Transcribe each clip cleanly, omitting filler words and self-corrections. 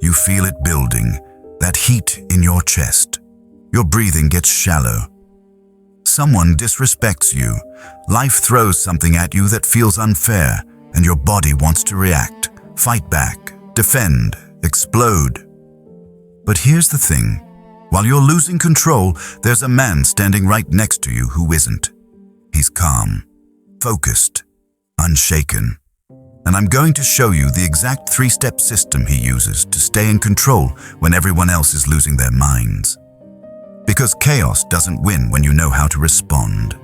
You feel it building, that heat in your chest. Your breathing gets shallow. Someone disrespects you. Life throws something at you that feels unfair, and your body wants to react, fight back, defend, explode. But here's the thing. While you're losing control, there's a man standing right next to you who isn't. He's calm, focused, unshaken. And I'm going to show you the exact 3-step system he uses to stay in control when everyone else is losing their minds. Because chaos doesn't win when you know how to respond.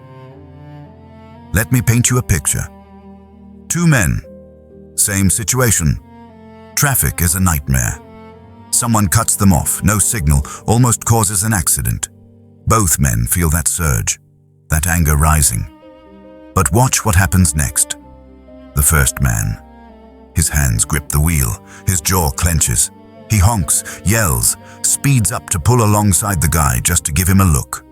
Let me paint you a picture. 2 men, same situation. Traffic is a nightmare. Someone cuts them off, no signal, almost causes an accident. Both men feel that surge, that anger rising. But watch what happens next. The first man. His hands grip the wheel, his jaw clenches. He honks, yells, speeds up to pull alongside the guy just to give him a look.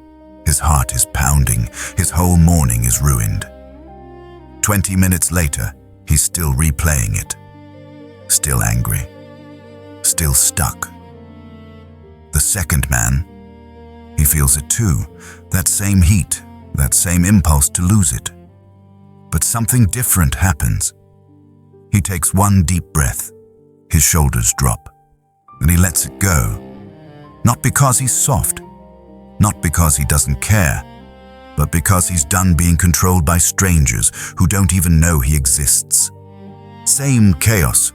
His heart is pounding, his whole morning is ruined. 20 minutes later, he's still replaying it. Still angry. Still stuck. The second man, he feels it too, that same heat, that same impulse to lose it. But something different happens. He takes one deep breath, his shoulders drop, and he lets it go. Not because he's soft, not because he doesn't care, but because he's done being controlled by strangers who don't even know he exists. Same chaos,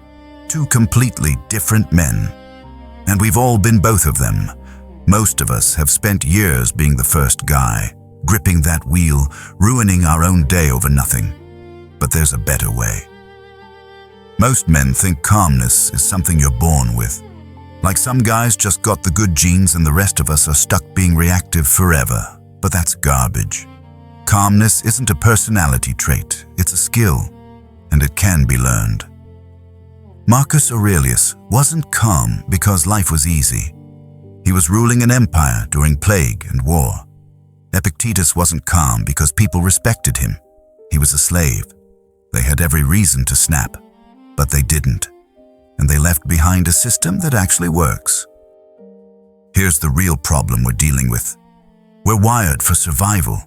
2 completely different men. And we've all been both of them. Most of us have spent years being the first guy, gripping that wheel, ruining our own day over nothing. But there's a better way. Most men think calmness is something you're born with. Like some guys just got the good genes and the rest of us are stuck being reactive forever. But that's garbage. Calmness isn't a personality trait, it's a skill, and it can be learned. Marcus Aurelius wasn't calm because life was easy. He was ruling an empire during plague and war. Epictetus wasn't calm because people respected him. He was a slave. They had every reason to snap, but they didn't. And they left behind a system that actually works. Here's the real problem we're dealing with. We're wired for survival.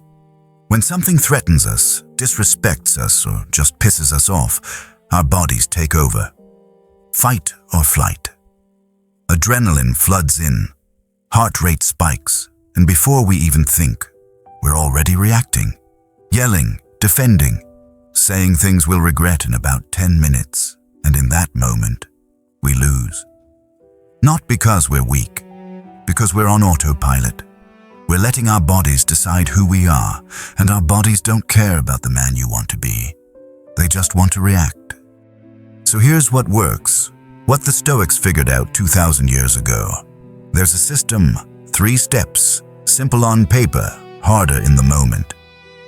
When something threatens us, disrespects us, or just pisses us off, our bodies take over. Fight or flight. Adrenaline floods in, heart rate spikes, and before we even think, we're already reacting, yelling, defending, saying things we'll regret in about 10 minutes, and in that moment, we lose. Not because we're weak, because we're on autopilot. We're letting our bodies decide who we are, and our bodies don't care about the man you want to be. They just want to react. So here's what works, what the Stoics figured out 2,000 years ago. There's a system, 3 steps, simple on paper, harder in the moment.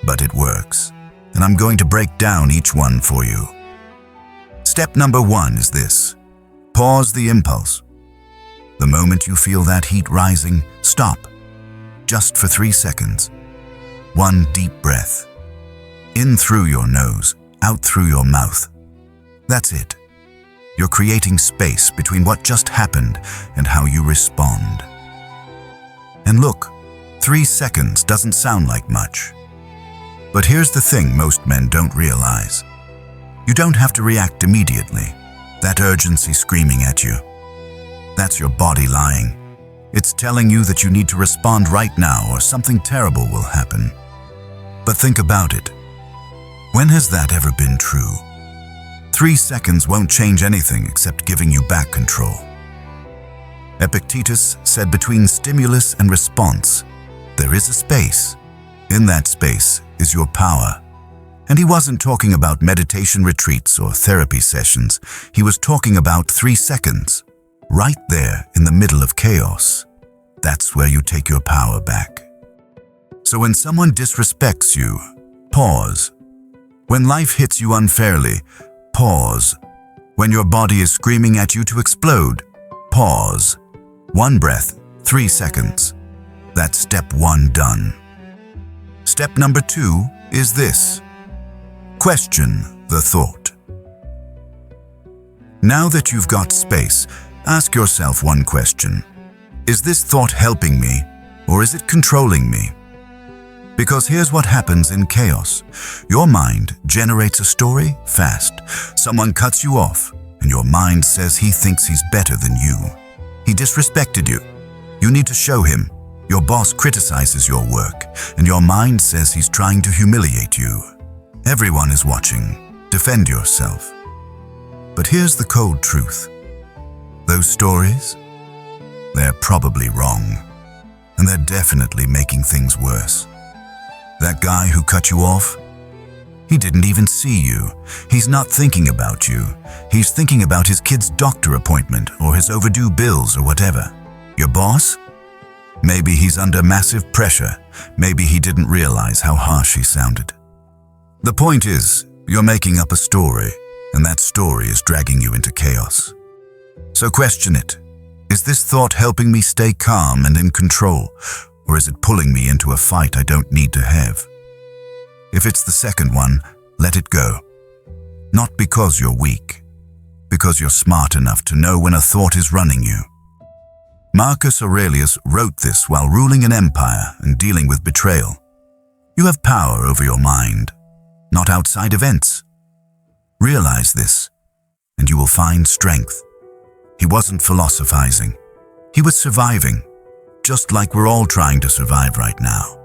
But it works, and I'm going to break down each one for you. Step number 1 is this. Pause the impulse. The moment you feel that heat rising, stop. Just for 3 seconds. 1 deep breath. In through your nose, out through your mouth. That's it. You're creating space between what just happened and how you respond. And look, 3 seconds doesn't sound like much. But here's the thing most men don't realize. You don't have to react immediately. That urgency screaming at you. That's your body lying. It's telling you that you need to respond right now or something terrible will happen. But think about it. When has that ever been true? 3 seconds won't change anything except giving you back control. Epictetus said between stimulus and response, there is a space. In that space is your power. And he wasn't talking about meditation retreats or therapy sessions. He was talking about 3 seconds, right there in the middle of chaos. That's where you take your power back. So when someone disrespects you, pause. When life hits you unfairly, pause. When your body is screaming at you to explode, pause. 1 breath, 3 seconds. That's step 1 done. Step number 2 is this. Question the thought. Now that you've got space, Ask yourself one question. Is this thought helping me, or is it controlling me? Because here's what happens in chaos. Your mind generates a story fast. Someone cuts you off, and your mind says he thinks he's better than you. He disrespected you. You need to show him. Your boss criticizes your work, and your mind says he's trying to humiliate you. Everyone is watching. Defend yourself. But here's the cold truth. Those stories, they're probably wrong, and they're definitely making things worse. That guy who cut you off, he didn't even see you. He's not thinking about you. He's thinking about his kid's doctor appointment or his overdue bills or whatever. Your boss? Maybe he's under massive pressure. Maybe he didn't realize how harsh he sounded. The point is, you're making up a story, and that story is dragging you into chaos. So question it. Is this thought helping me stay calm and in control, or is it pulling me into a fight I don't need to have? If it's the second one, let it go. Not because you're weak, because you're smart enough to know when a thought is running you. Marcus Aurelius wrote this while ruling an empire and dealing with betrayal. You have power over your mind, not outside events. Realize this, and you will find strength. He wasn't philosophizing. He was surviving, just like we're all trying to survive right now.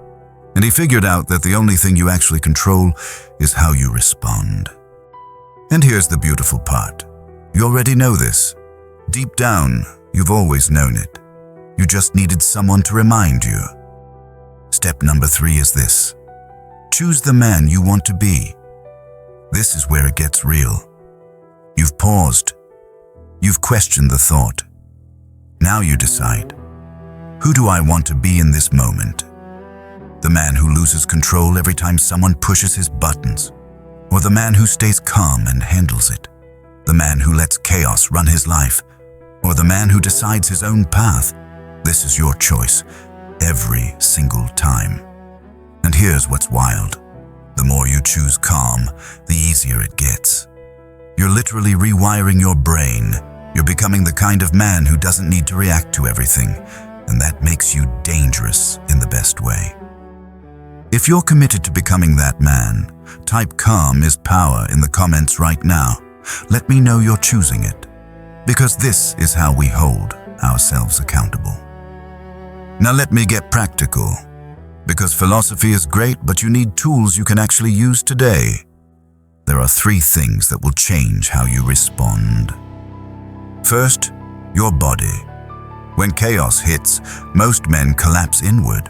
And he figured out that the only thing you actually control is how you respond. And here's the beautiful part. You already know this. Deep down, you've always known it. You just needed someone to remind you. Step number 3 is this. Choose the man you want to be. This is where it gets real. You've paused. You've questioned the thought. Now you decide. Who do I want to be in this moment? The man who loses control every time someone pushes his buttons? Or the man who stays calm and handles it? The man who lets chaos run his life? Or the man who decides his own path? This is your choice, every single time. And here's what's wild. The more you choose calm, the easier it gets. You're literally rewiring your brain. You're becoming the kind of man who doesn't need to react to everything, and that makes you dangerous in the best way. If you're committed to becoming that man, type calm is power in the comments right now. Let me know you're choosing it, because this is how we hold ourselves accountable. Now let me get practical, because philosophy is great, but you need tools you can actually use today. There are 3 things that will change how you respond. First, your body. When chaos hits, most men collapse inward.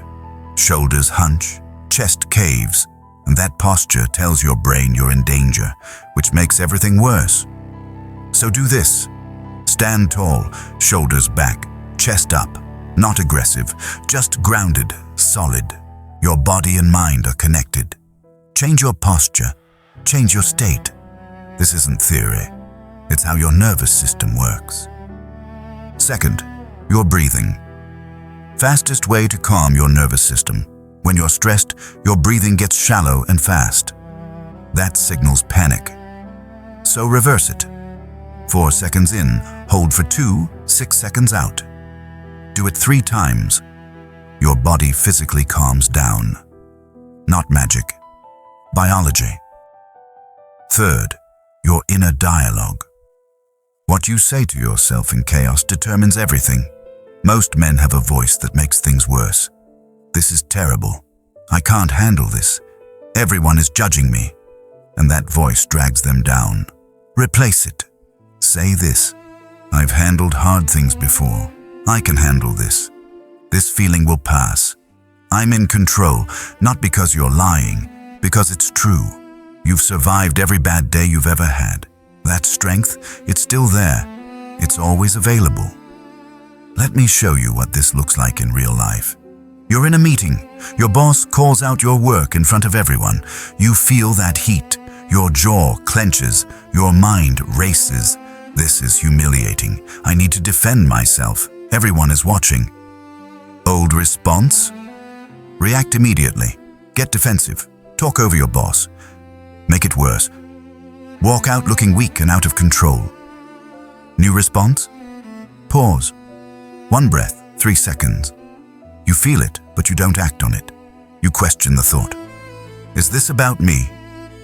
Shoulders hunch, chest caves, and that posture tells your brain you're in danger, which makes everything worse. So do this. Stand tall, shoulders back, chest up. Not aggressive, just grounded, solid. Your body and mind are connected. Change your posture. Change your state. This isn't theory. It's how your nervous system works. Second, your breathing. Fastest way to calm your nervous system. When you're stressed, your breathing gets shallow and fast. That signals panic. So reverse it. 4 seconds in, hold for 2, 6 seconds out. Do it 3 times. Your body physically calms down. Not magic. Biology. Third, your inner dialogue. What you say to yourself in chaos determines everything. Most men have a voice that makes things worse. This is terrible. I can't handle this. Everyone is judging me. And that voice drags them down. Replace it. Say this. I've handled hard things before. I can handle this. This feeling will pass. I'm in control, not because you're lying, because it's true. You've survived every bad day you've ever had. That strength, it's still there. It's always available. Let me show you what this looks like in real life. You're in a meeting. Your boss calls out your work in front of everyone. You feel that heat. Your jaw clenches. Your mind races. This is humiliating. I need to defend myself. Everyone is watching. Old response? React immediately. Get defensive. Talk over your boss. Make it worse. Walk out looking weak and out of control. New response? Pause. 1 breath, 3 seconds. You feel it, but you don't act on it. You question the thought. Is this about me,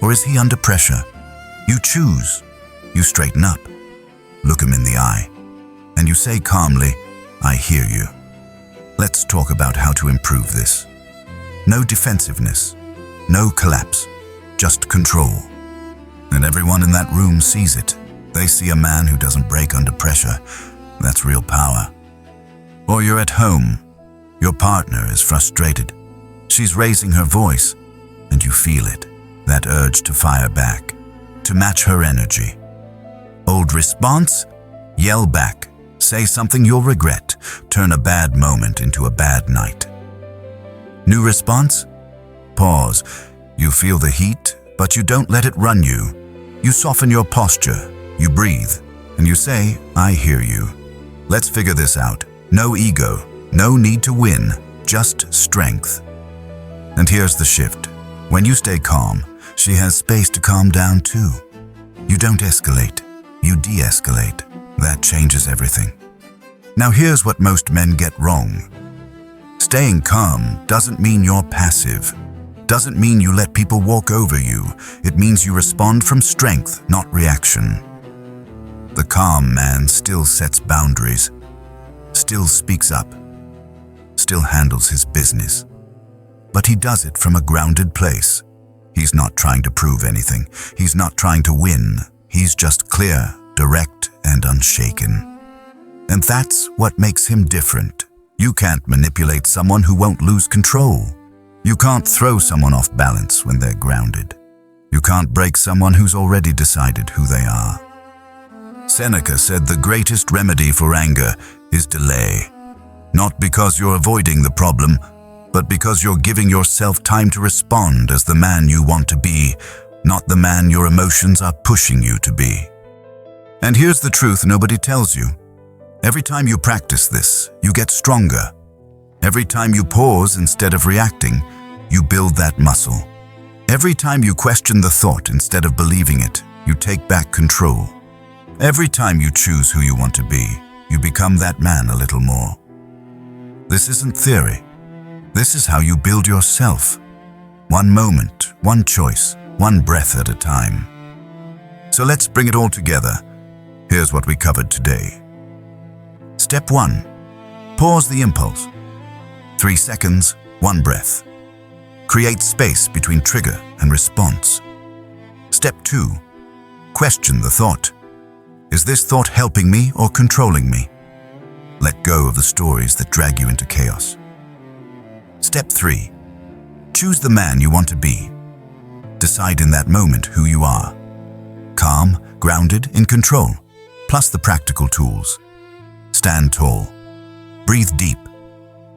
or is he under pressure? You choose. You straighten up. Look him in the eye. And you say calmly, I hear you. Let's talk about how to improve this. No defensiveness. No collapse. Just control. And everyone in that room sees it. They see a man who doesn't break under pressure. That's real power. Or you're at home. Your partner is frustrated. She's raising her voice, and you feel it. That urge to fire back, to match her energy. Old response? Yell back. Say something you'll regret. Turn a bad moment into a bad night. New response? Pause. You feel the heat, but you don't let it run you. You soften your posture. You breathe, and you say, I hear you. Let's figure this out. No ego, no need to win, just strength. And here's the shift. When you stay calm, she has space to calm down too. You don't escalate, you de-escalate. That changes everything. Now here's what most men get wrong. Staying calm doesn't mean you're passive. Doesn't mean you let people walk over you. It means you respond from strength, not reaction. The calm man still sets boundaries, still speaks up, still handles his business. But he does it from a grounded place. He's not trying to prove anything. He's not trying to win. He's just clear, direct, and unshaken. And that's what makes him different. You can't manipulate someone who won't lose control. You can't throw someone off balance when they're grounded. You can't break someone who's already decided who they are. Seneca said the greatest remedy for anger is delay. Not because you're avoiding the problem, but because you're giving yourself time to respond as the man you want to be, not the man your emotions are pushing you to be. And here's the truth nobody tells you. Every time you practice this, you get stronger. Every time you pause instead of reacting, you build that muscle. Every time you question the thought instead of believing it, you take back control. Every time you choose who you want to be, you become that man a little more. This isn't theory. This is how you build yourself. One moment, one choice, one breath at a time. So let's bring it all together. Here's what we covered today. Step 1. Pause the impulse. 3 seconds, 1 breath. Create space between trigger and response. Step 2. Question the thought. Is this thought helping me or controlling me? Let go of the stories that drag you into chaos. Step 3. Choose the man you want to be. Decide in that moment who you are. Calm, grounded, in control, plus the practical tools. Stand tall. Breathe deep.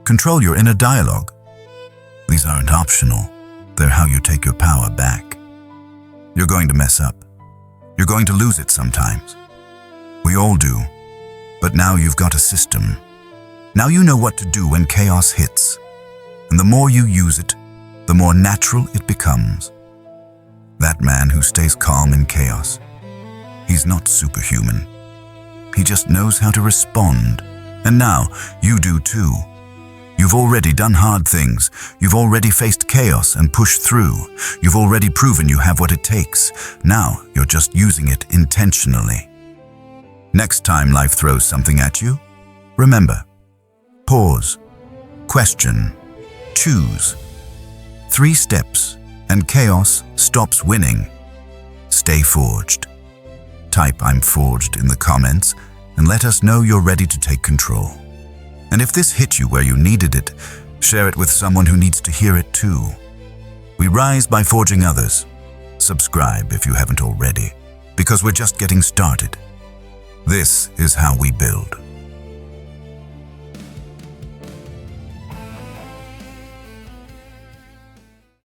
Control your inner dialogue. These aren't optional. They're how you take your power back. You're going to mess up. You're going to lose it sometimes. We all do. But now you've got a system. Now you know what to do when chaos hits. And the more you use it, the more natural it becomes. That man who stays calm in chaos, he's not superhuman. He just knows how to respond. And now you do too. You've already done hard things. You've already faced chaos and pushed through. You've already proven you have what it takes. Now you're just using it intentionally. Next time life throws something at you, remember, pause, question, choose. 3 steps, and chaos stops winning. Stay forged. Type "I'm forged" in the comments and let us know you're ready to take control. And if this hit you where you needed it, share it with someone who needs to hear it too. We rise by forging others. Subscribe if you haven't already, because we're just getting started. This is how we build.